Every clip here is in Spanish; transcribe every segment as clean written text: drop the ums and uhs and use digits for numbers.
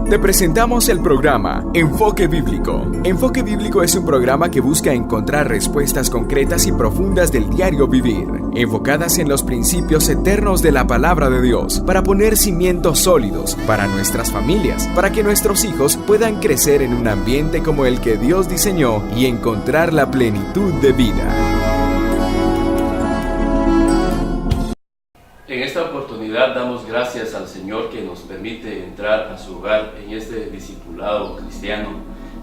Te presentamos el programa Enfoque Bíblico. Enfoque Bíblico es un programa que busca encontrar respuestas concretas y profundas del diario vivir, enfocadas en los principios eternos de la palabra de Dios, para poner cimientos sólidos para nuestras familias, para que nuestros hijos puedan crecer en un ambiente como el que Dios diseñó y encontrar la plenitud de vida. En esta oportunidad damos gracias al Señor que nos permite entrar a su hogar en este discipulado cristiano,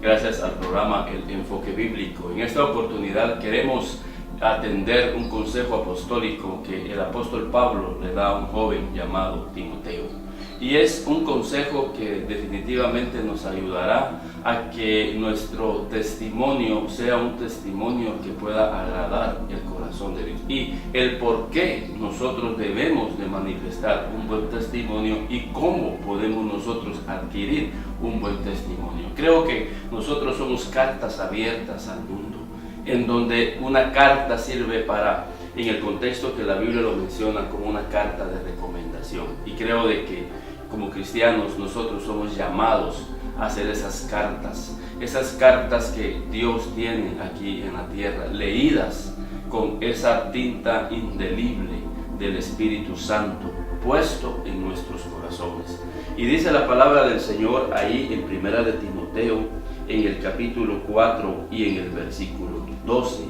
gracias al programa El Enfoque Bíblico. En esta oportunidad queremos atender un consejo apostólico que el apóstol Pablo le da a un joven llamado Timoteo. Y es un consejo que definitivamente nos ayudará a que nuestro testimonio sea un testimonio que pueda agradar el corazón de Dios. Y el por qué nosotros debemos de manifestar un buen testimonio y cómo podemos nosotros adquirir un buen testimonio. Creo que nosotros somos cartas abiertas al mundo, en donde una carta sirve para, en el contexto que la Biblia lo menciona, como una carta de recomendación. Y creo de que como cristianos nosotros somos llamados a hacer esas cartas que Dios tiene aquí en la tierra, leídas con esa tinta indeleble del Espíritu Santo puesto en nuestros corazones. Y dice la palabra del Señor ahí en Primera de Timoteo, en el capítulo 4 y en el versículo 12: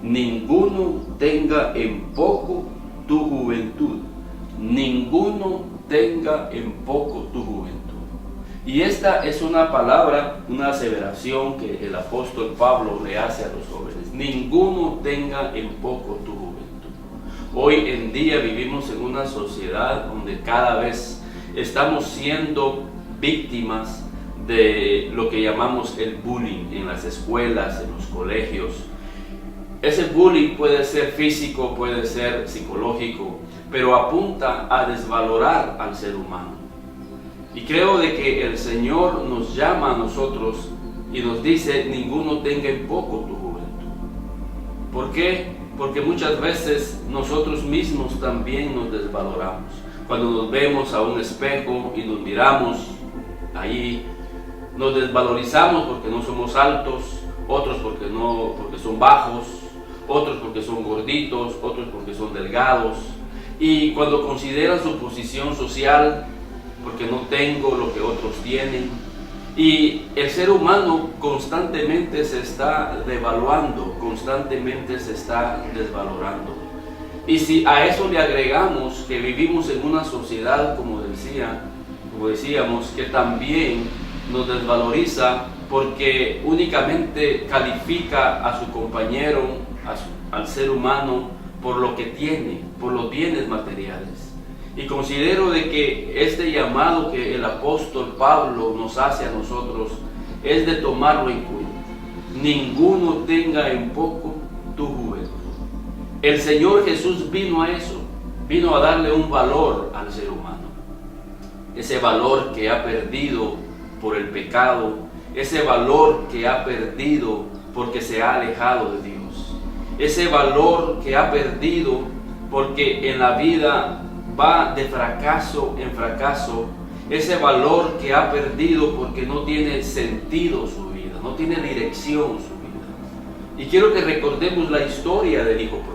ninguno tenga en poco tu juventud, ninguno tenga en poco tu juventud. Y esta es una palabra, una aseveración que el apóstol Pablo le hace a los jóvenes: ninguno tenga en poco tu juventud. Hoy en día vivimos en una sociedad donde cada vez estamos siendo víctimas de lo que llamamos el bullying en las escuelas, en los colegios. Ese bullying puede ser físico, puede ser psicológico, pero apunta a desvalorar al ser humano. Y creo de que el Señor nos llama a nosotros y nos dice: ninguno tenga en poco tu juventud. ¿Por qué? Porque muchas veces nosotros mismos también nos desvaloramos. Cuando nos vemos a un espejo y nos miramos ahí, nos desvalorizamos porque no somos altos, otros porque son bajos, otros porque son gorditos, otros porque son delgados. Y cuando consideran su posición social, porque no tengo lo que otros tienen. Y el ser humano constantemente se está devaluando, constantemente se está desvalorando. Y si a eso le agregamos que vivimos en una sociedad, como decíamos, que también nos desvaloriza porque únicamente califica a su compañero, al ser humano, por lo que tiene, por los bienes materiales. Y considero de que este llamado que el apóstol Pablo nos hace a nosotros es de tomarlo en cuenta. Ninguno tenga en poco tu juventud. El Señor Jesús vino a eso, vino a darle un valor al ser humano. Ese valor que ha perdido por el pecado, ese valor que ha perdido porque se ha alejado de Dios. Ese valor que ha perdido porque en la vida va de fracaso en fracaso. Ese valor que ha perdido porque no tiene sentido su vida, no tiene dirección su vida. Y quiero que recordemos la historia del hijo pródigo.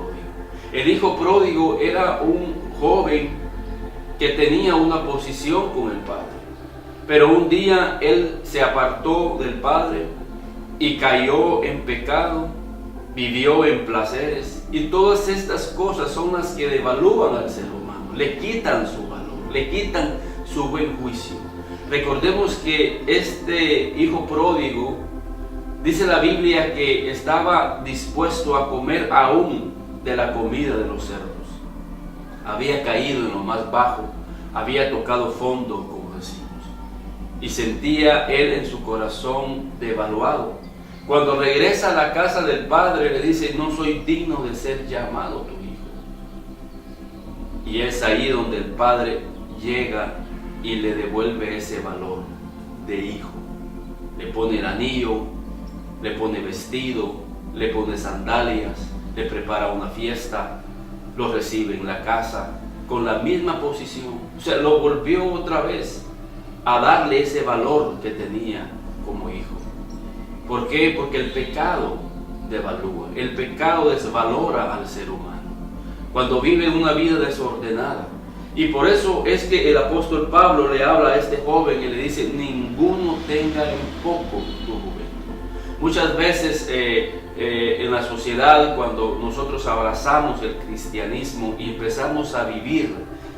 El hijo pródigo era un joven que tenía una posición con el padre, pero un día él se apartó del padre y cayó en pecado, vivió en placeres, y todas estas cosas son las que devalúan al ser humano, le quitan su valor, le quitan su buen juicio. Recordemos que este hijo pródigo, dice la Biblia, que estaba dispuesto a comer aún de la comida de los cerdos. Había caído en lo más bajo, había tocado fondo, como decimos, y sentía él en su corazón devaluado. Cuando regresa a la casa del padre, le dice: no soy digno de ser llamado tu hijo. Y es ahí donde el padre llega y le devuelve ese valor de hijo. Le pone el anillo, le pone vestido, le pone sandalias, le prepara una fiesta, lo recibe en la casa con la misma posición. O sea, lo volvió otra vez a darle ese valor que tenía como hijo. ¿Por qué? Porque el pecado devalúa, el pecado desvalora al ser humano cuando vive una vida desordenada. Y por eso es que el apóstol Pablo le habla a este joven y le dice: ninguno tenga en poco tu juventud. Muchas veces en la sociedad, cuando nosotros abrazamos el cristianismo y empezamos a vivir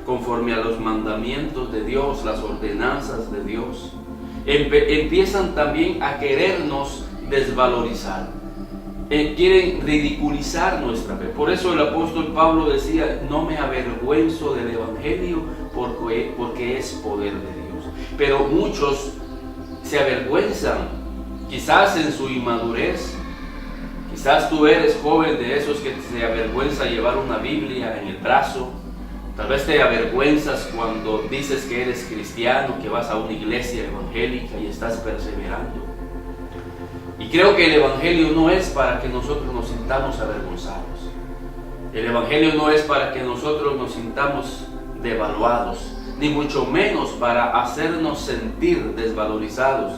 conforme a los mandamientos de Dios, las ordenanzas de Dios, empiezan también a querernos desvalorizar. Quieren ridiculizar nuestra fe. Por eso el apóstol Pablo decía: no me avergüenzo del evangelio porque es poder de Dios. Pero muchos se avergüenzan, quizás en su inmadurez. Quizás tú eres joven de esos que se avergüenza llevar una Biblia en el brazo. Tal vez te avergüenzas cuando dices que eres cristiano, que vas a una iglesia evangélica y estás perseverando. Y creo que el evangelio no es para que nosotros nos sintamos avergonzados. El evangelio no es para que nosotros nos sintamos devaluados, ni mucho menos para hacernos sentir desvalorizados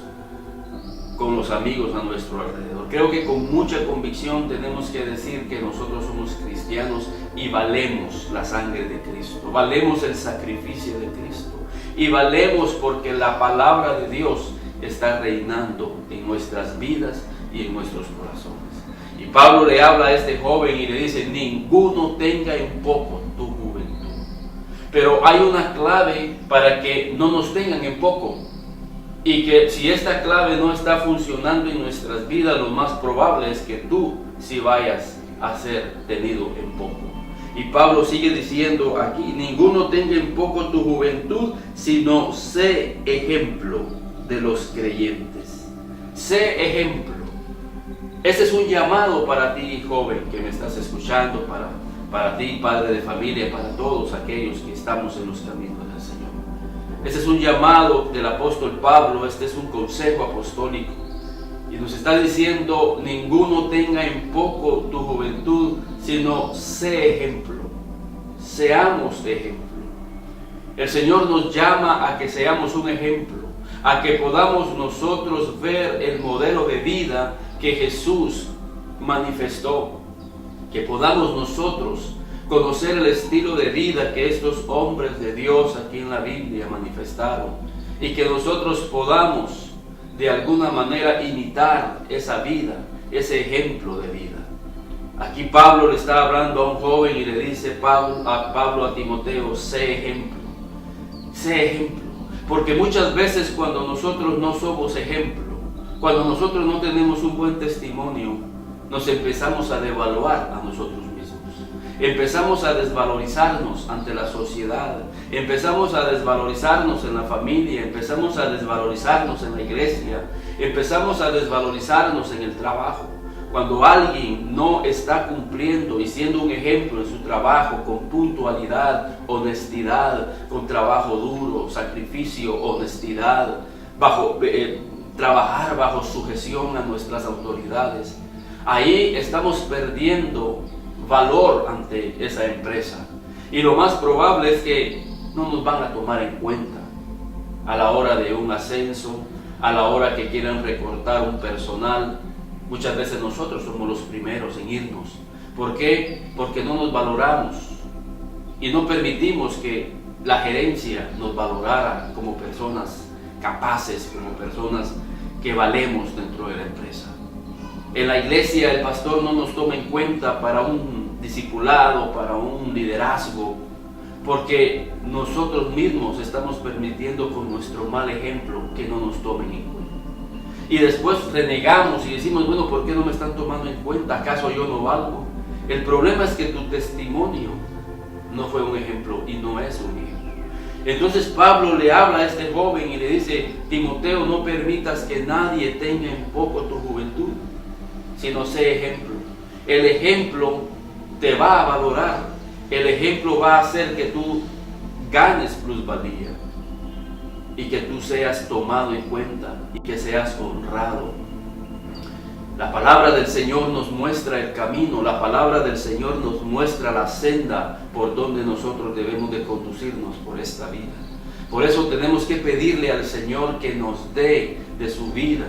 con los amigos a nuestro alrededor. Creo que con mucha convicción tenemos que decir que nosotros somos cristianos y valemos la sangre de Cristo, valemos el sacrificio de Cristo y valemos porque la palabra de Dios está reinando en nuestras vidas y en nuestros corazones. Y Pablo le habla a este joven y le dice: ninguno tenga en poco tu juventud. Pero hay una clave para que no nos tengan en poco. Y que si esta clave no está funcionando en nuestras vidas, lo más probable es que tú sí vayas a ser tenido en poco. Y Pablo sigue diciendo aquí: ninguno tenga en poco tu juventud, sino sé ejemplo de los creyentes. Sé ejemplo. Ese es un llamado para ti, joven, que me estás escuchando, para ti, padre de familia, para todos aquellos que estamos en los caminos del Señor. Este es un llamado del apóstol Pablo, este es un consejo apostólico. Y nos está diciendo: ninguno tenga en poco tu juventud, sino sé ejemplo. Seamos ejemplo. El Señor nos llama a que seamos un ejemplo, a que podamos nosotros ver el modelo de vida que Jesús manifestó, que podamos nosotros conocer el estilo de vida que estos hombres de Dios aquí en la Biblia manifestaron, y que nosotros podamos de alguna manera imitar esa vida, ese ejemplo de vida. Aquí Pablo le está hablando a un joven y le dice a Timoteo: sé ejemplo, sé ejemplo. Porque muchas veces cuando nosotros no somos ejemplo, cuando nosotros no tenemos un buen testimonio, nos empezamos a devaluar a nosotros mismos. Empezamos a desvalorizarnos ante la sociedad, empezamos a desvalorizarnos en la familia, empezamos a desvalorizarnos en la iglesia, empezamos a desvalorizarnos en el trabajo. Cuando alguien no está cumpliendo y siendo un ejemplo en su trabajo, con puntualidad, honestidad, con trabajo duro, sacrificio, honestidad, trabajar bajo sujeción a nuestras autoridades, ahí estamos perdiendo valor ante esa empresa. Y lo más probable es que no nos van a tomar en cuenta a la hora de un ascenso, a la hora que quieran recortar un personal. Muchas veces nosotros somos los primeros en irnos. ¿Por qué? Porque no nos valoramos y no permitimos que la gerencia nos valorara como personas capaces, como personas que valemos dentro de la empresa. En la iglesia el pastor no nos toma en cuenta para un discipulado, para un liderazgo, porque nosotros mismos estamos permitiendo con nuestro mal ejemplo que no nos tomen en cuenta. Y después renegamos y decimos: bueno, ¿por qué no me están tomando en cuenta? ¿Acaso yo no valgo? El problema es que tu testimonio no fue un ejemplo y no es un ejemplo. Entonces Pablo le habla a este joven y le dice: Timoteo, no permitas que nadie tenga en poco tu juventud, sino sé ejemplo. El ejemplo te va a valorar, el ejemplo va a hacer que tú ganes plusvalía y que tú seas tomado en cuenta y que seas honrado. La palabra del Señor nos muestra el camino, la palabra del Señor nos muestra la senda por donde nosotros debemos de conducirnos por esta vida. Por eso tenemos que pedirle al Señor que nos dé de su vida,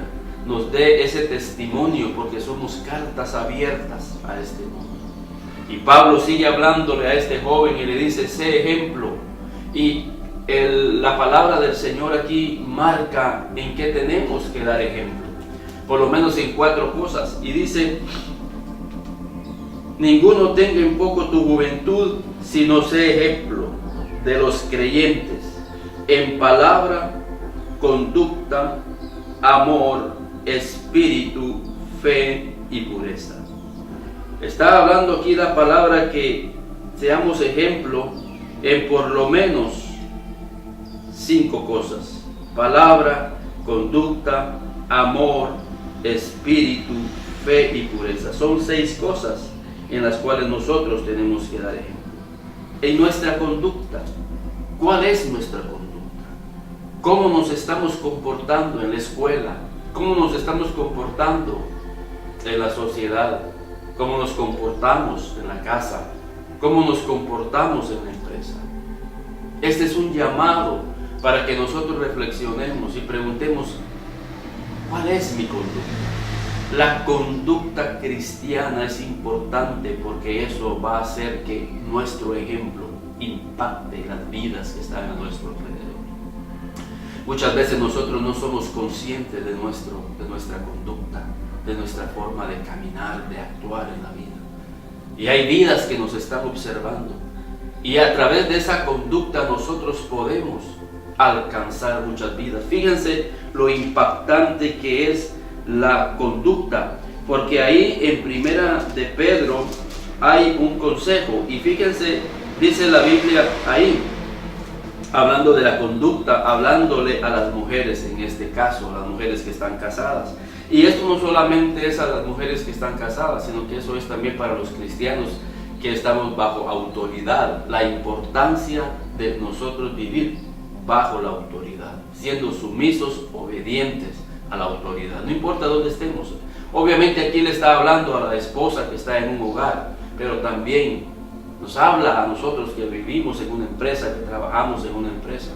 nos dé ese testimonio, porque somos cartas abiertas a este mundo. Y Pablo sigue hablándole a este joven y le dice: sé ejemplo. Y la palabra del Señor aquí marca en qué tenemos que dar ejemplo, por lo menos en 4 cosas. Y dice: ninguno tenga en poco tu juventud, sino sé ejemplo de los creyentes en palabra, conducta, amor, espíritu, fe y pureza. Está hablando aquí la palabra que seamos ejemplo en por lo menos 5 cosas: palabra, conducta, amor, espíritu, fe y pureza. Son 6 cosas en las cuales nosotros tenemos que dar ejemplo. En nuestra conducta, ¿cuál es nuestra conducta? ¿Cómo nos estamos comportando en la escuela? ¿Cómo nos estamos comportando en la sociedad? ¿Cómo nos comportamos en la casa? ¿Cómo nos comportamos en la empresa? Este es un llamado para que nosotros reflexionemos y preguntemos: ¿cuál es mi conducta? La conducta cristiana es importante porque eso va a hacer que nuestro ejemplo impacte las vidas que están a nuestro alrededor. Muchas veces nosotros no somos conscientes de nuestra conducta, de nuestra forma de caminar, de actuar en la vida. Y hay vidas que nos están observando. Y a través de esa conducta nosotros podemos alcanzar muchas vidas. Fíjense lo impactante que es la conducta, porque ahí en Primera de Pedro hay un consejo. Y fíjense, dice la Biblia ahí, hablando de la conducta, hablándole a las mujeres, en este caso, a las mujeres que están casadas. Y esto no solamente es a las mujeres que están casadas, sino que eso es también para los cristianos que estamos bajo autoridad. La importancia de nosotros vivir bajo la autoridad, siendo sumisos, obedientes a la autoridad, no importa dónde estemos. Obviamente aquí le está hablando a la esposa que está en un hogar, pero también nos habla a nosotros que vivimos en una empresa, que trabajamos en una empresa,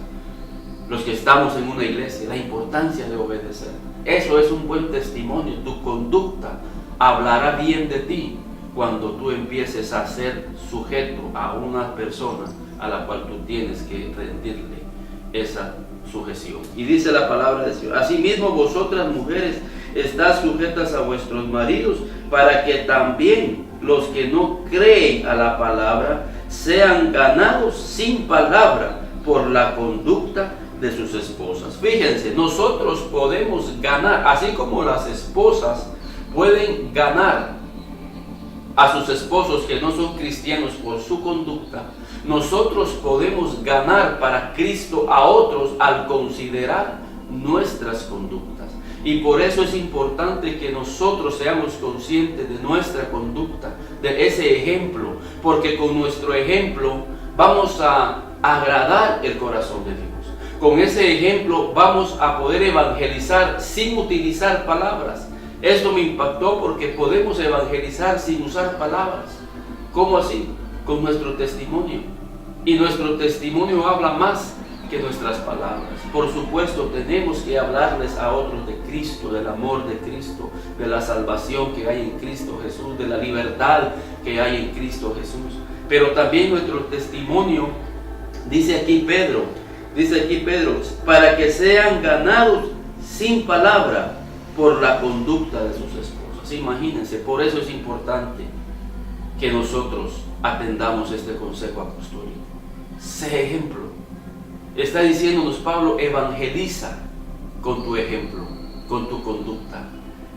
los que estamos en una iglesia, la importancia de obedecer. Eso es un buen testimonio. Tu conducta hablará bien de ti cuando tú empieces a ser sujeto a una persona a la cual tú tienes que rendirle esa sujeción. Y dice la palabra de Dios: asimismo vosotras mujeres estad sujetas a vuestros maridos, para que también los que no creen a la palabra sean ganados sin palabra por la conducta de sus esposas. Fíjense, nosotros podemos ganar, así como las esposas pueden ganar a sus esposos que no son cristianos por su conducta, nosotros podemos ganar para Cristo a otros al considerar nuestras conductas. Y por eso es importante que nosotros seamos conscientes de nuestra conducta, de ese ejemplo, porque con nuestro ejemplo vamos a agradar el corazón de Dios. Con ese ejemplo vamos a poder evangelizar sin utilizar palabras. Esto me impactó porque podemos evangelizar sin usar palabras. ¿Cómo así? Con nuestro testimonio. Y nuestro testimonio habla más que nuestras palabras. Por supuesto, tenemos que hablarles a otros de Cristo, del amor de Cristo, de la salvación que hay en Cristo Jesús, de la libertad que hay en Cristo Jesús. Pero también nuestro testimonio, dice aquí Pedro, para que sean ganados sin palabra por la conducta de sus esposas. Imagínense, por eso es importante que nosotros atendamos este consejo apostólico. Sé ejemplo. Está diciéndonos Pablo: evangeliza con tu ejemplo, con tu conducta,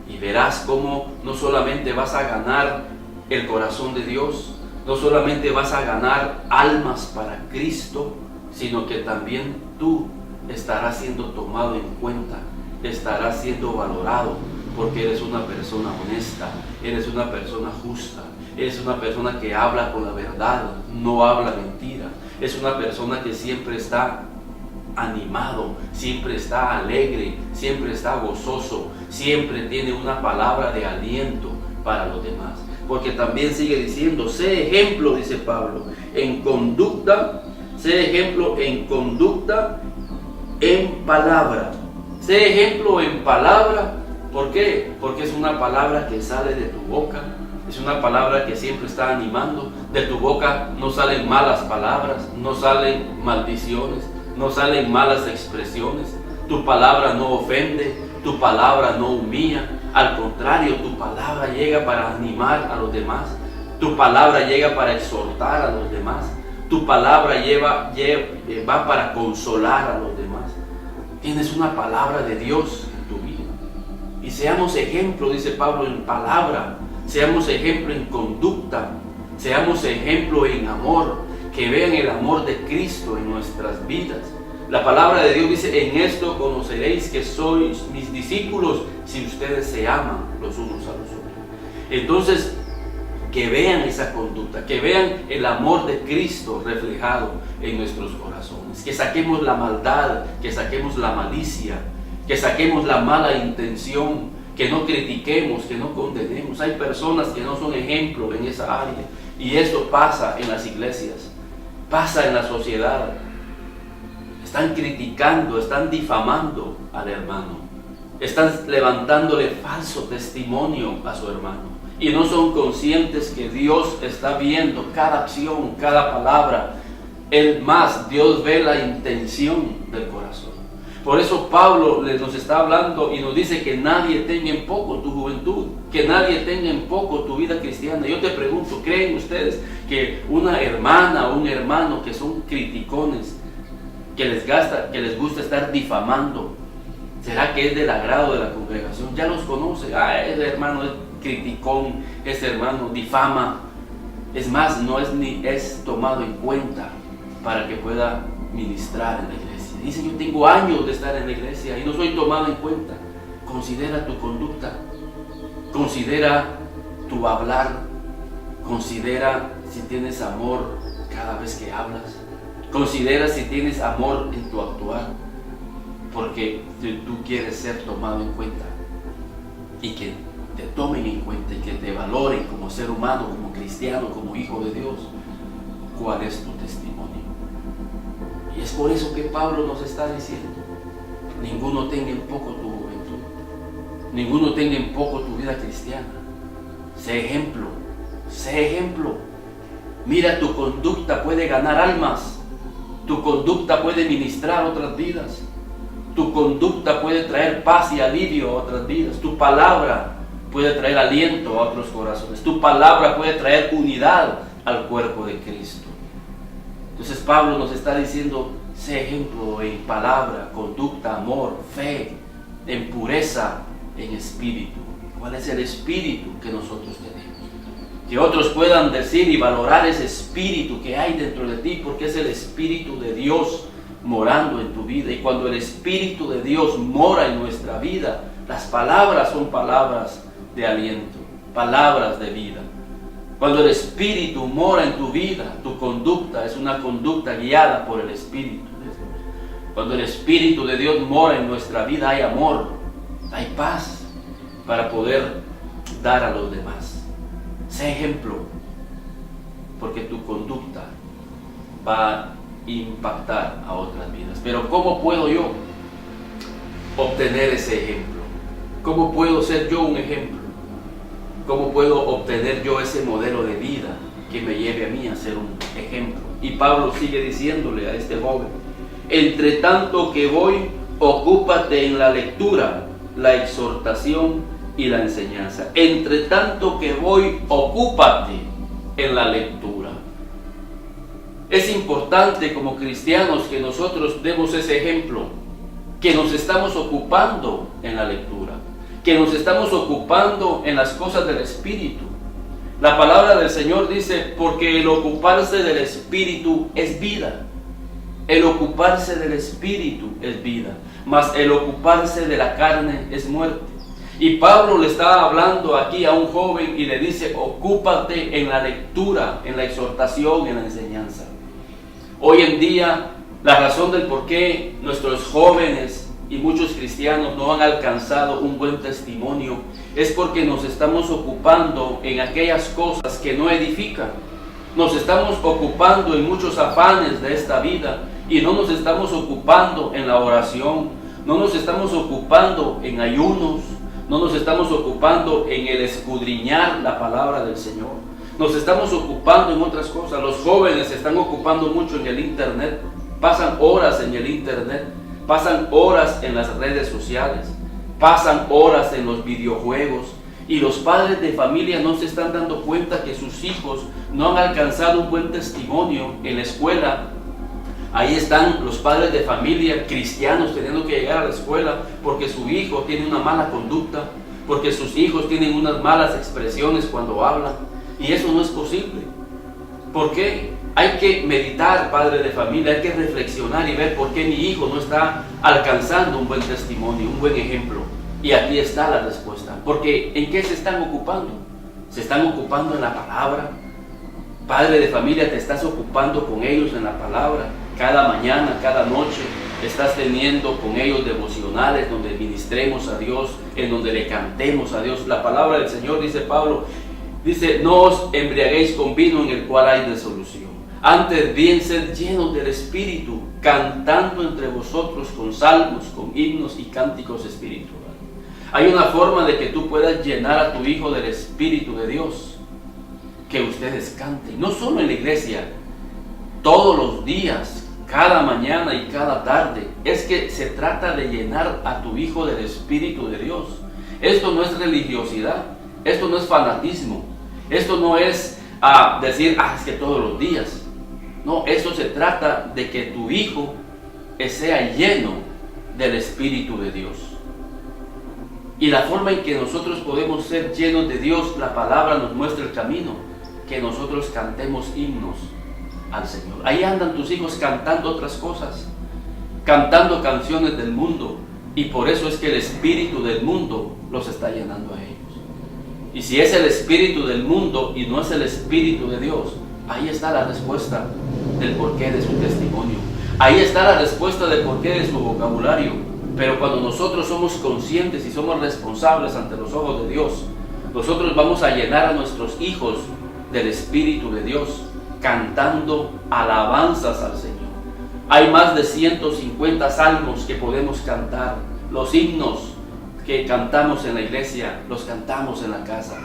y verás cómo no solamente vas a ganar el corazón de Dios, no solamente vas a ganar almas para Cristo, sino que también tú estarás siendo tomado en cuenta, estarás siendo valorado, porque eres una persona honesta, eres una persona justa, eres una persona que habla con la verdad, no habla mentira, es una persona que siempre está animado, siempre está alegre, siempre está gozoso, siempre tiene una palabra de aliento para los demás. Porque también sigue diciendo: sé ejemplo, dice Pablo, en conducta, sé ejemplo en conducta, en palabra. Sé ejemplo en palabra. ¿Por qué? Porque es una palabra que sale de tu boca. Es una palabra que siempre está animando. De tu boca no salen malas palabras, no salen maldiciones, no salen malas expresiones. Tu palabra no ofende, tu palabra no humilla. Al contrario, tu palabra llega para animar a los demás. Tu palabra llega para exhortar a los demás. Tu palabra va para consolar a los demás. Tienes una palabra de Dios en tu vida. Y seamos ejemplo, dice Pablo, en palabra. Seamos ejemplo en conducta. Seamos ejemplo en amor. Que vean el amor de Cristo en nuestras vidas. La palabra de Dios dice: en esto conoceréis que sois mis discípulos, si ustedes se aman los unos a los otros. Entonces, que vean esa conducta, que vean el amor de Cristo reflejado en nuestros corazones, que saquemos la maldad, que saquemos la malicia, que saquemos la mala intención, que no critiquemos, que no condenemos. Hay personas que no son ejemplo en esa área, y esto pasa en las iglesias, pasa en la sociedad. Están criticando, están difamando al hermano, están levantándole falso testimonio a su hermano. Y no son conscientes que Dios está viendo cada acción, cada palabra. Dios ve la intención del corazón. Por eso Pablo nos está hablando y nos dice que nadie tenga en poco tu juventud, que nadie tenga en poco tu vida cristiana. Yo te pregunto, ¿creen ustedes que una hermana o un hermano que son criticones, que les gusta estar difamando, será que es del agrado de la congregación? Ya los conoce. Ese hermano es criticón, ese hermano difama. Es más, no es tomado en cuenta para que pueda ministrar en la iglesia. Dice: yo tengo años de estar en la iglesia y no soy tomado en cuenta. Considera tu conducta, considera tu hablar, considera si tienes amor cada vez que hablas, considera si tienes amor en tu actuar, porque tú quieres ser tomado en cuenta y que te tomen en cuenta y que te valoren como ser humano, como cristiano, como hijo de Dios. ¿Cuál es tu testimonio? Y es por eso que Pablo nos está diciendo: ninguno tenga en poco tu juventud, ninguno tenga en poco tu vida cristiana. Sé ejemplo, sé ejemplo. Mira, tu conducta puede ganar almas, tu conducta puede ministrar otras vidas, tu conducta puede traer paz y alivio a otras vidas, tu palabra puede traer aliento a otros corazones, tu palabra puede traer unidad al cuerpo de Cristo. Entonces Pablo nos está diciendo: sé ejemplo en palabra, conducta, amor, fe, en pureza, en espíritu. ¿Cuál es el espíritu que nosotros tenemos? Que otros puedan decir y valorar ese espíritu que hay dentro de ti, porque es el espíritu de Dios morando en tu vida. Y cuando el espíritu de Dios mora en nuestra vida, las palabras son palabras de aliento, palabras de vida. Cuando el Espíritu mora en tu vida, tu conducta es una conducta guiada por el Espíritu de Dios. Cuando el Espíritu de Dios mora en nuestra vida, hay amor, hay paz para poder dar a los demás. Sé ejemplo, porque tu conducta va a impactar a otras vidas. Pero ¿cómo puedo yo obtener ese ejemplo? ¿Cómo puedo ser yo un ejemplo? ¿Cómo puedo obtener yo ese modelo de vida que me lleve a mí a ser un ejemplo? Y Pablo sigue diciéndole a este joven: entre tanto que voy, ocúpate en la lectura, la exhortación y la enseñanza. Entre tanto que voy, ocúpate en la lectura. Es importante como cristianos que nosotros demos ese ejemplo, que nos estamos ocupando en la lectura, que nos estamos ocupando en las cosas del Espíritu. La palabra del Señor dice: porque el ocuparse del Espíritu es vida. El ocuparse del Espíritu es vida, mas el ocuparse de la carne es muerte. Y Pablo le está hablando aquí a un joven y le dice: ocúpate en la lectura, en la exhortación, en la enseñanza. Hoy en día, la razón del por qué nuestros jóvenes y muchos cristianos no han alcanzado un buen testimonio es porque nos estamos ocupando en aquellas cosas que no edifican. Nos estamos ocupando en muchos afanes de esta vida y no nos estamos ocupando en la oración, no nos estamos ocupando en ayunos, no nos estamos ocupando en el escudriñar la palabra del Señor. Nos estamos ocupando en otras cosas. Los jóvenes se están ocupando mucho en el internet, pasan horas en el internet, pasan horas en las redes sociales, pasan horas en los videojuegos, y los padres de familia no se están dando cuenta que sus hijos no han alcanzado un buen testimonio en la escuela. Ahí están los padres de familia cristianos teniendo que llegar a la escuela porque su hijo tiene una mala conducta, porque sus hijos tienen unas malas expresiones cuando hablan, y eso no es posible. ¿Por qué? Hay que meditar, padre de familia, hay que reflexionar y ver por qué mi hijo no está alcanzando un buen testimonio, un buen ejemplo. Y aquí está la respuesta. Porque ¿en qué se están ocupando? Se están ocupando en la palabra. Padre de familia, te estás ocupando con ellos en la palabra. Cada mañana, cada noche, estás teniendo con ellos devocionales donde ministremos a Dios, en donde le cantemos a Dios. La palabra del Señor, dice Pablo, dice: no os embriaguéis con vino en el cual hay disolución. Antes bien, sed llenos del Espíritu, cantando entre vosotros con salmos, con himnos y cánticos espirituales. Hay una forma de que tú puedas llenar a tu hijo del Espíritu de Dios, que ustedes canten, no solo en la iglesia, todos los días, cada mañana y cada tarde. Es que se trata de llenar a tu hijo del Espíritu de Dios. Esto no es religiosidad, esto no es fanatismo, esto no es decir, es que todos los días. No, esto se trata de que tu hijo sea lleno del Espíritu de Dios. Y la forma en que nosotros podemos ser llenos de Dios, la palabra nos muestra el camino, que nosotros cantemos himnos al Señor. Ahí andan tus hijos cantando otras cosas, cantando canciones del mundo, y por eso es que el espíritu del mundo los está llenando a ellos. Y si es el espíritu del mundo y no es el espíritu de Dios, ahí está la respuesta del porqué de su testimonio. Ahí está la respuesta del porqué de su vocabulario. Pero cuando nosotros somos conscientes y somos responsables ante los ojos de Dios, nosotros vamos a llenar a nuestros hijos del Espíritu de Dios, cantando alabanzas al Señor. Hay más de 150 salmos que podemos cantar. Los himnos que cantamos en la iglesia, los cantamos en la casa.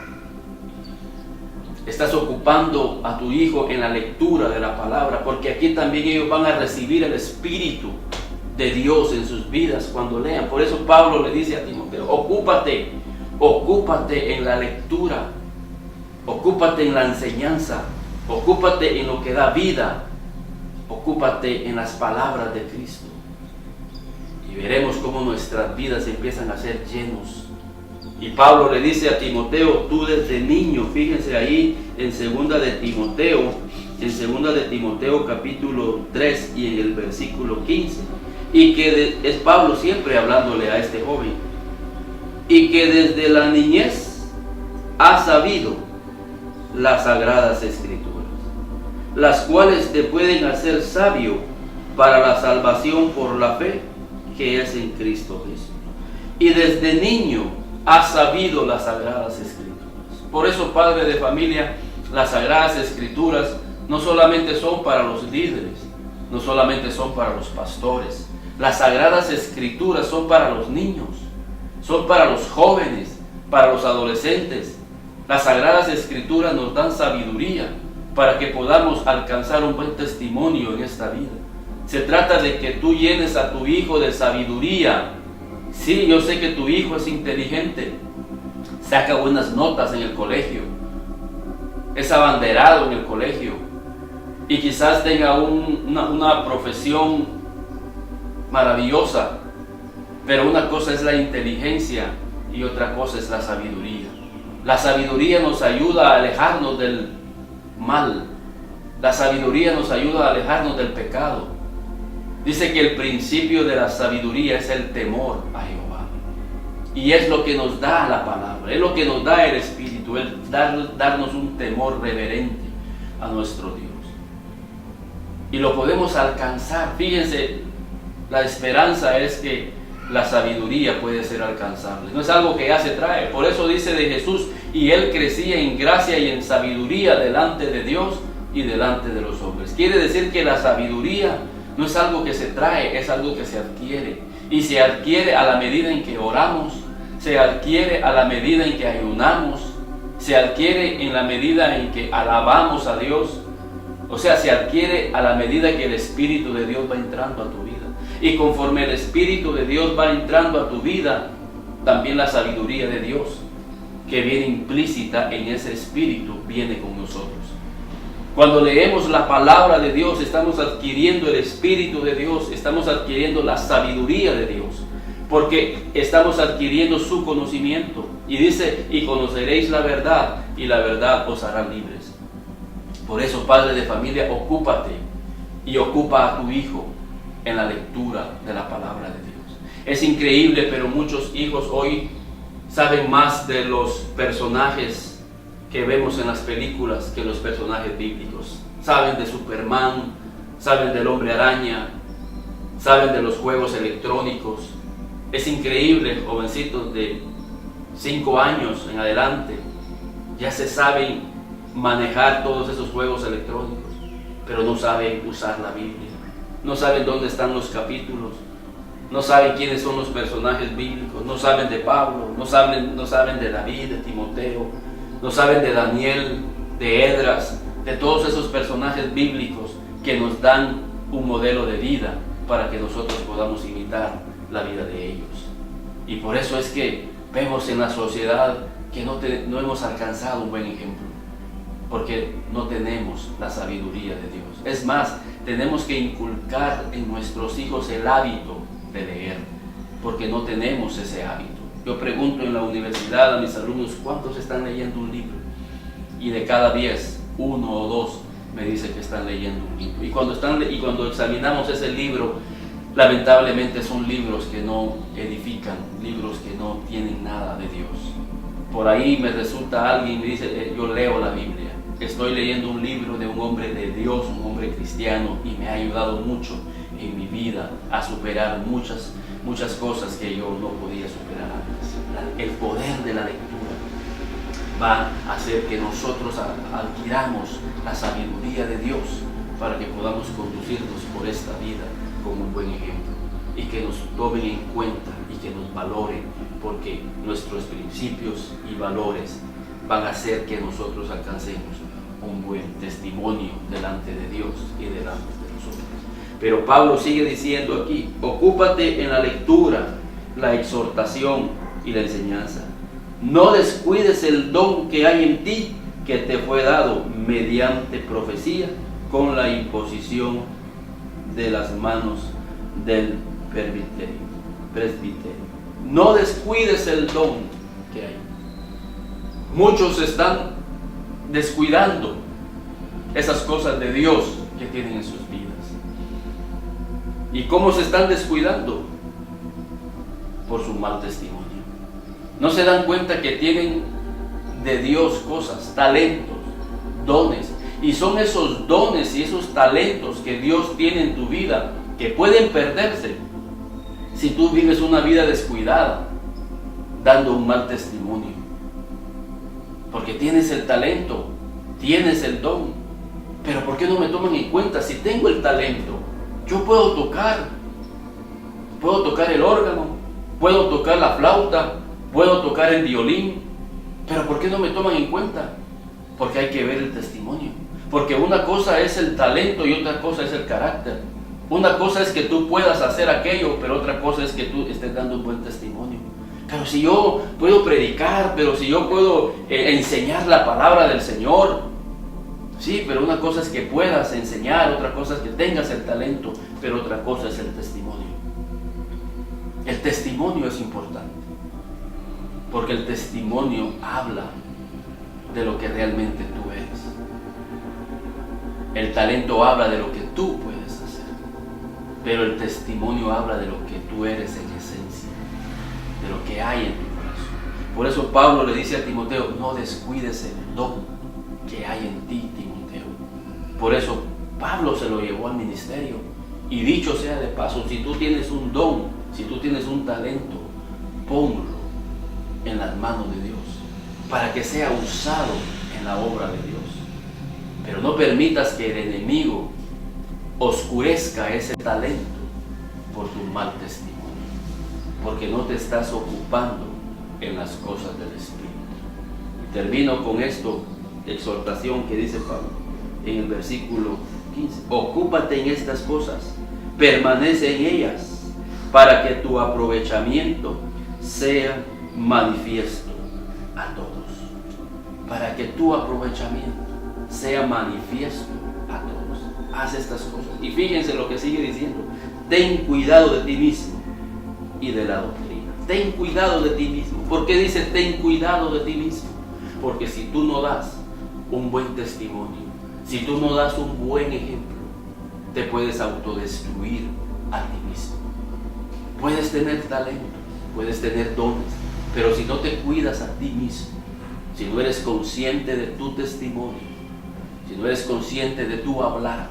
Estás ocupando a tu hijo en la lectura de la palabra, porque aquí también ellos van a recibir el Espíritu de Dios en sus vidas cuando lean. Por eso Pablo le dice a Timoteo: ocúpate en la lectura, ocúpate en la enseñanza, ocúpate en lo que da vida, ocúpate en las palabras de Cristo. Y veremos cómo nuestras vidas empiezan a ser llenos. Y Pablo le dice a Timoteo: tú desde niño, fíjense ahí en 2 de Timoteo capítulo 3 y en el versículo 15, y que es Pablo siempre hablándole a este joven, y que desde la niñez has sabido las sagradas escrituras, las cuales te pueden hacer sabio para la salvación por la fe que es en Cristo Jesús. Y desde niño has sabido las sagradas escrituras. Por eso, padre de familia, las sagradas escrituras no solamente son para los líderes, no solamente son para los pastores. Las sagradas escrituras son para los niños, son para los jóvenes, para los adolescentes. Las sagradas escrituras nos dan sabiduría para que podamos alcanzar un buen testimonio en esta vida. Se trata de que tú llenes a tu hijo de sabiduría. Sí, yo sé que tu hijo es inteligente, saca buenas notas en el colegio, es abanderado en el colegio y quizás tenga una profesión maravillosa, pero una cosa es la inteligencia y otra cosa es la sabiduría. La sabiduría nos ayuda a alejarnos del mal, la sabiduría nos ayuda a alejarnos del pecado. Dice que el principio de la sabiduría es el temor a Jehová, y es lo que nos da la palabra, es lo que nos da el Espíritu, el darnos un temor reverente a nuestro Dios, y lo podemos alcanzar. Fíjense, la esperanza es que la sabiduría puede ser alcanzable, no es algo que ya se trae. Por eso dice de Jesús: y él crecía en gracia y en sabiduría delante de Dios y delante de los hombres. Quiere decir que la sabiduría no es algo que se trae, es algo que se adquiere. Y se adquiere a la medida en que oramos, se adquiere a la medida en que ayunamos, se adquiere en la medida en que alabamos a Dios. O sea, se adquiere a la medida que el Espíritu de Dios va entrando a tu vida. Y conforme el Espíritu de Dios va entrando a tu vida, también la sabiduría de Dios, que viene implícita en ese Espíritu, viene con nosotros. Cuando leemos la palabra de Dios, estamos adquiriendo el Espíritu de Dios, estamos adquiriendo la sabiduría de Dios, porque estamos adquiriendo su conocimiento. Y dice, y conoceréis la verdad, y la verdad os hará libres. Por eso, padre de familia, ocúpate y ocupa a tu hijo en la lectura de la palabra de Dios. Es increíble, pero muchos hijos hoy saben más de los personajes que vemos en las películas que los personajes bíblicos. Saben de Superman, saben del Hombre Araña, saben de los juegos electrónicos. Es increíble, jovencitos de 5 años en adelante, ya se saben manejar todos esos juegos electrónicos, pero no saben usar la Biblia, no saben dónde están los capítulos, no saben quiénes son los personajes bíblicos, no saben de Pablo, no saben de David, de Timoteo, no saben de Daniel, de Esdras, de todos esos personajes bíblicos que nos dan un modelo de vida para que nosotros podamos imitar la vida de ellos. Y por eso es que vemos en la sociedad que no hemos alcanzado un buen ejemplo, porque no tenemos la sabiduría de Dios. Es más, tenemos que inculcar en nuestros hijos el hábito de leer, porque no tenemos ese hábito. Yo pregunto en la universidad a mis alumnos, ¿cuántos están leyendo un libro? Y de cada 10, 1 o 2 me dicen que están leyendo un libro. Y cuando examinamos ese libro, lamentablemente son libros que no edifican, libros que no tienen nada de Dios. Por ahí me resulta alguien y me dice, yo leo la Biblia, estoy leyendo un libro de un hombre de Dios, un hombre cristiano, y me ha ayudado mucho en mi vida a superar muchas cosas que yo no podía superar antes. El poder de la lectura va a hacer que nosotros adquiramos la sabiduría de Dios para que podamos conducirnos por esta vida con un buen ejemplo, y que nos tomen en cuenta y que nos valoren, porque nuestros principios y valores van a hacer que nosotros alcancemos un buen testimonio delante de Dios y delante de nosotros. Pero Pablo sigue diciendo aquí, ocúpate en la lectura, la exhortación y la enseñanza. No descuides el don que hay en ti, que te fue dado mediante profecía, con la imposición de las manos del presbiterio. No descuides el don que hay. Muchos están descuidando esas cosas de Dios que tienen en sus vidas. ¿Y cómo se están descuidando? Por su mal testimonio. No se dan cuenta que tienen de Dios cosas, talentos, dones. Y son esos dones y esos talentos que Dios tiene en tu vida que pueden perderse si tú vives una vida descuidada, dando un mal testimonio. Porque tienes el talento, tienes el don, pero ¿por qué no me toman en cuenta? Si tengo el talento, yo puedo tocar el órgano, puedo tocar la flauta, puedo tocar el violín, pero ¿por qué no me toman en cuenta? Porque hay que ver el testimonio. Porque una cosa es el talento y otra cosa es el carácter. Una cosa es que tú puedas hacer aquello, pero otra cosa es que tú estés dando un buen testimonio. Pero si yo puedo predicar, pero si yo puedo enseñar la palabra del Señor, sí, pero una cosa es que puedas enseñar, otra cosa es que tengas el talento, pero otra cosa es el testimonio. El testimonio es importante, porque el testimonio habla de lo que realmente tú eres. El talento habla de lo que tú puedes hacer, pero el testimonio habla de lo que tú eres en esencia, de lo que hay en tu corazón. Por eso Pablo le dice a Timoteo, no descuides el don que hay en ti, Timoteo. Por eso Pablo se lo llevó al ministerio. Y dicho sea de paso, si tú tienes un don, si tú tienes un talento, ponlo en las manos de Dios, para que sea usado en la obra de Dios. Pero no permitas que el enemigo oscurezca ese talento por tu mal testimonio, porque no te estás ocupando en las cosas del Espíritu. Y termino con esto, exhortación que dice Pablo en el versículo 15: ocúpate en estas cosas, permanece en ellas, para que tu aprovechamiento sea manifiesto a todos. Para que tu aprovechamiento sea manifiesto a todos. Haz estas cosas. Y fíjense lo que sigue diciendo: ten cuidado de ti mismo y de la doctrina. Ten cuidado de ti mismo. ¿Por qué dice ten cuidado de ti mismo? Porque si tú no das un buen testimonio, si tú no das un buen ejemplo, te puedes autodestruir a ti mismo. Puedes tener talento, puedes tener dones, pero si no te cuidas a ti mismo, si no eres consciente de tu testimonio, si no eres consciente de tu hablar,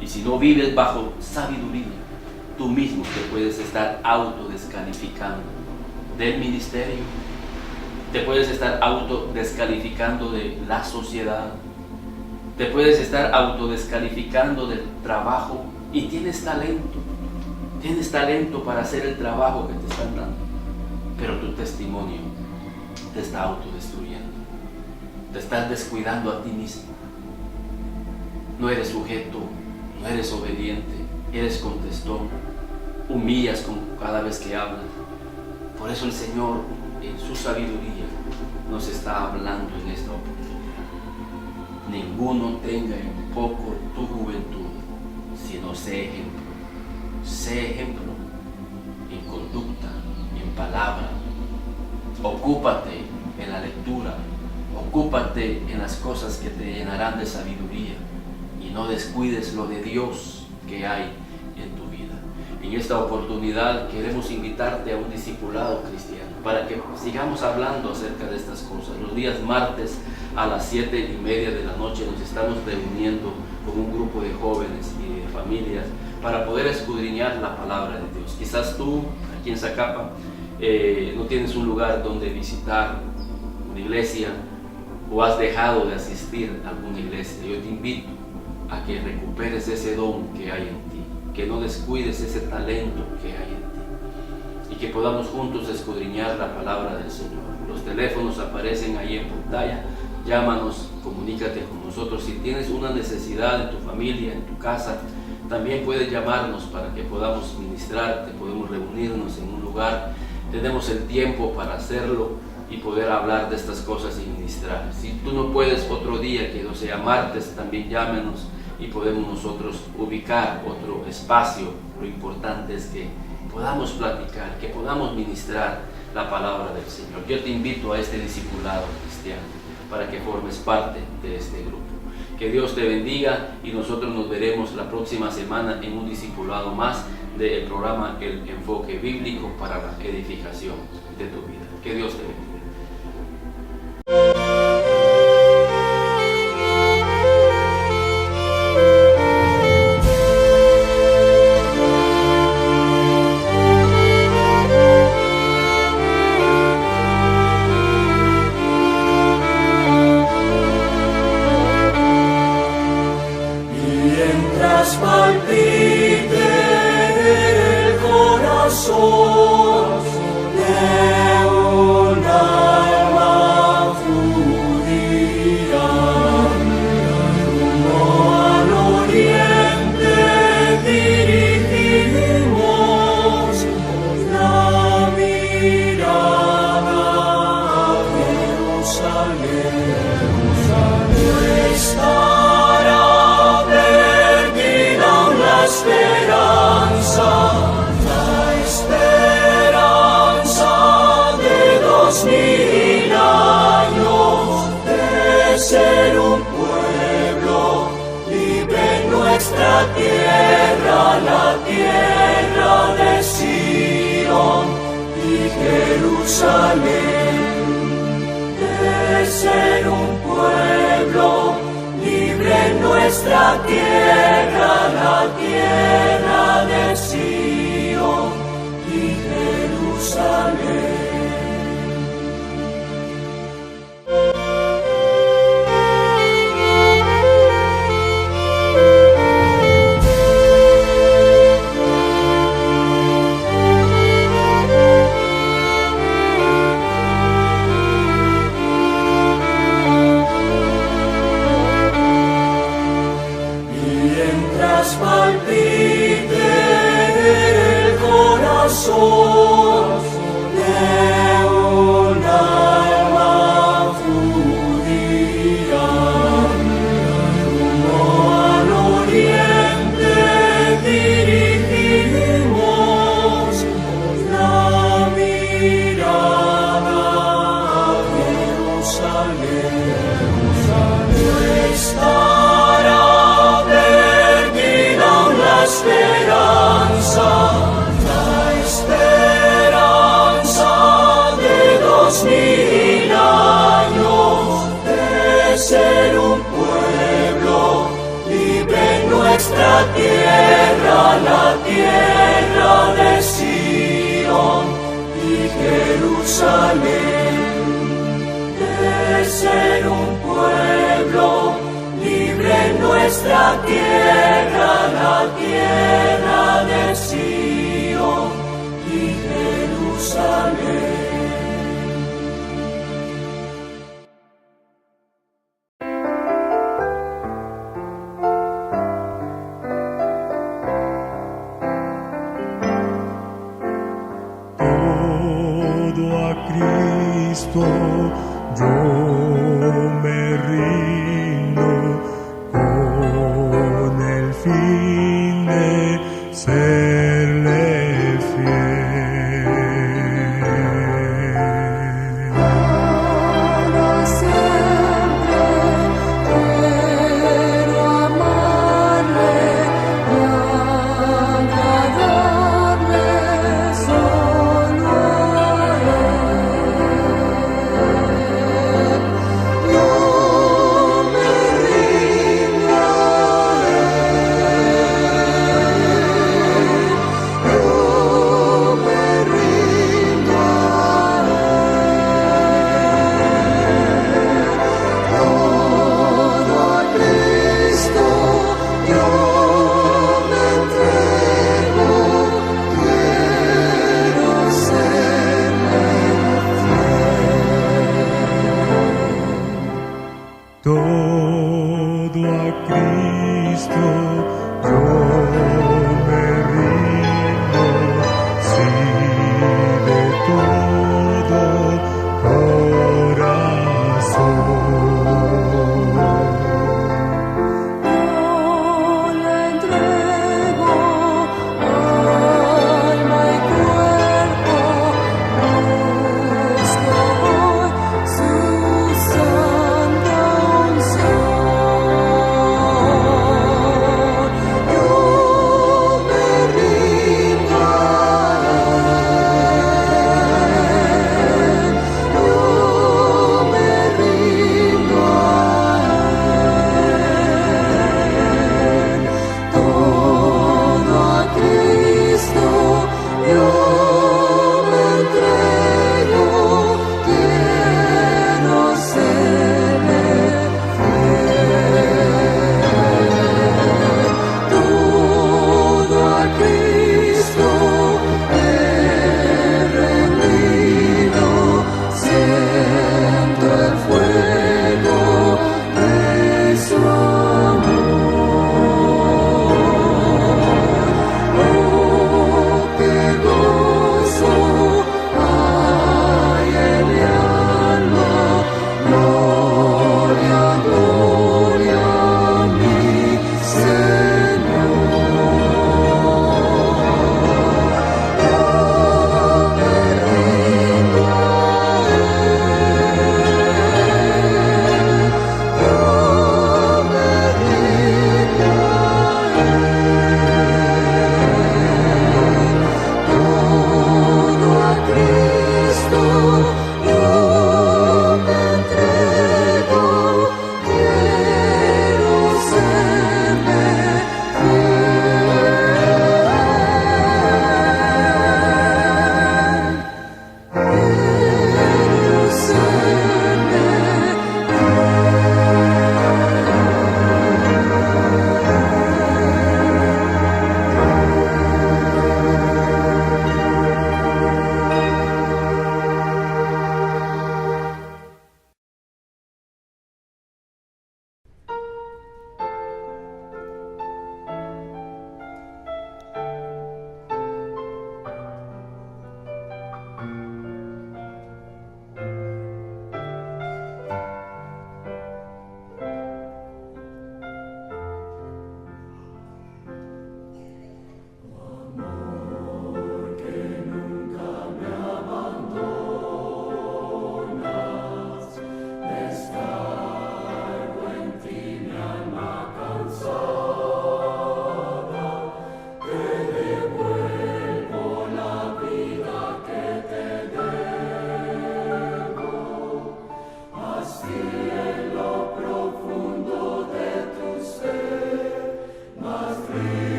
y si no vives bajo sabiduría, tú mismo te puedes estar autodescalificando del ministerio, te puedes estar autodescalificando de la sociedad, te puedes estar autodescalificando del trabajo, y tienes talento para hacer el trabajo que te están dando, pero tu testimonio te está autodestruyendo, te estás descuidando a ti mismo. No eres sujeto, no eres obediente, eres contestón, humillas cada vez que hablas. Por eso el Señor, en su sabiduría, nos está hablando en esta oportunidad: ninguno tenga en poco tu juventud, sino sé ejemplo. Sé ejemplo en conducta, en palabra. Ocúpate en la lectura, ocúpate en las cosas que te llenarán de sabiduría, y no descuides lo de Dios que hay en tu vida. En esta oportunidad queremos invitarte a un discipulado cristiano para que sigamos hablando acerca de estas cosas. Los días martes a las 7:30 de la noche nos estamos reuniendo con un grupo de jóvenes y de familias para poder escudriñar la palabra de Dios. Quizás tú, aquí en Zacapa, no tienes un lugar donde visitar una iglesia, o has dejado de asistir a alguna iglesia. Yo te invito a que recuperes ese don que hay en ti, que no descuides ese talento que hay en ti, y que podamos juntos escudriñar la palabra del Señor. Los teléfonos aparecen ahí en pantalla. Llámanos, comunícate con nosotros. Si tienes una necesidad en tu familia, en tu casa, también puedes llamarnos para que podamos ministrarte. Podemos reunirnos en un lugar, tenemos el tiempo para hacerlo y poder hablar de estas cosas y ministrar. Si tú no puedes otro día, que no sea martes, también llámenos y podemos nosotros ubicar otro espacio. Lo importante es que podamos platicar, que podamos ministrar la palabra del Señor. Yo te invito a este discipulado cristiano para que formes parte de este grupo. Que Dios te bendiga, y nosotros nos veremos la próxima semana en un discipulado más del programa El Enfoque Bíblico para la edificación de tu vida. Que Dios te bendiga. Tierra, la tierra de Sion y Jerusalén, de ser un pueblo libre en nuestra tierra, la tierra de Sion y Jerusalén. 2000 años de ser un pueblo libre en nuestra tierra, la tierra de Sion y Jerusalén. De ser un pueblo libre en nuestra tierra, la tierra de Sion y Jerusalén. Todo a Cristo yo me